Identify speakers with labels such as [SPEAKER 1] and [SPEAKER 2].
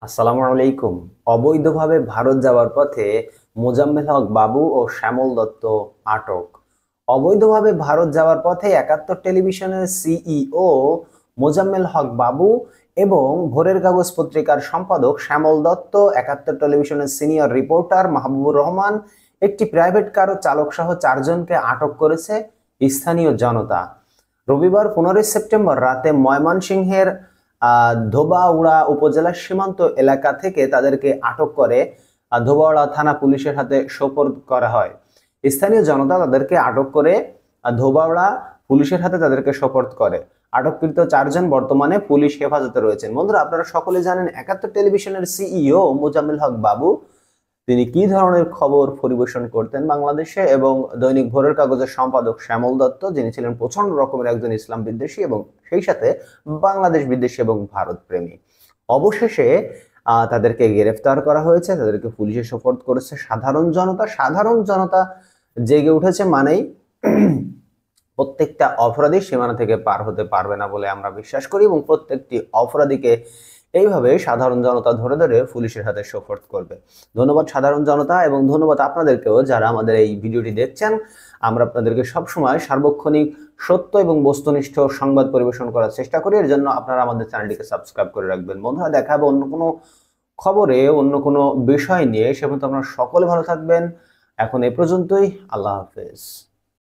[SPEAKER 1] আসসালামু আলাইকুম। অবৈধভাবে ভারত যাওয়ার পথে মোজাম্মেল হক বাবু ও শ্যামল দত্ত আটক। অবৈধভাবে ভারত যাওয়ার পথে একাত্তর টেলিভিশনের সিইও মোজাম্মেল হক বাবু এবং ভোরের কাগজ পত্রিকার সম্পাদক শ্যামল দত্ত, একাত্তর টেলিভিশনের সিনিয়র রিপোর্টার মাহবুবুর রহমান, একটি প্রাইভেট কার ও চালক সহ চারজনকে আটক করেছে স্থানীয় জনতা। রবিবার 15 সেপ্টেম্বর রাতে ময়মনসিংহের ধোবাউড়া উপজেলার সীমান্ত এলাকা থেকে তাদেরকে আটক করে ধোবাউড়া থানা পুলিশের হাতে সোপর্দ করা হয়। স্থানীয় জনতা তাদেরকে আটক করে ধোবাউড়া পুলিশের হাতে তাদেরকে সোপর্দ করে। আটককৃত চারজন বর্তমানে পুলিশ হেফাজতে রয়েছেন। বন্ধুরা, আপনারা সকলে জানেন একাত্তর টেলিভিশনের সিইও মোজাম্মেল হক বাবু তিনি কি ধরনের খবর পরিবেশন করতেন বাংলাদেশে, এবং দৈনিক ভোরের কাগজের সম্পাদক শ্যামল দত্ত যিনি ছিলেন প্রচন্ড রকমের একজন ইসলাম বিদ্বেষী এবং সেই সাথে বাংলাদেশ বিদ্বেষী এবং ভারত প্রেমী। অবশেষে তাদেরকে গ্রেফতার করা হয়েছে, তাদেরকে পুলিশে সোপর্দ করেছে সাধারণ জনতা। সাধারণ জনতা জেগে উঠেছে মানেই প্রত্যেকটা অপরাধী সীমানা থেকে পার হতে পারবে না বলে আমরা বিশ্বাস করি, এবং প্রত্যেকটি অপরাধীকে এইভাবে সাধারণ জনতা ধরে ধরে পুলিশের হাতে সোপর্দ করবে। ধন্যবাদ সাধারণ জনতা, এবং ধন্যবাদ আপনাদেরকেও যারা আমাদের এই ভিডিওটি দেখছেন। আমরা আপনাদেরকে সবসময় সার্বক্ষণিক সত্য এবং বস্তুনিষ্ঠ সংবাদ পরিবেশন করার চেষ্টা করি। এর জন্য আপনারা আমাদের চ্যানেলটিকে সাবস্ক্রাইব করে রাখবেন। বন্ধুরা, দেখা হবে অন্য কোনো খবরে, অন্য কোনো বিষয় নিয়ে। সে পর্যন্ত আপনারা সকলে ভালো থাকবেন। এখন এই পর্যন্তই। আল্লাহ হাফেজ।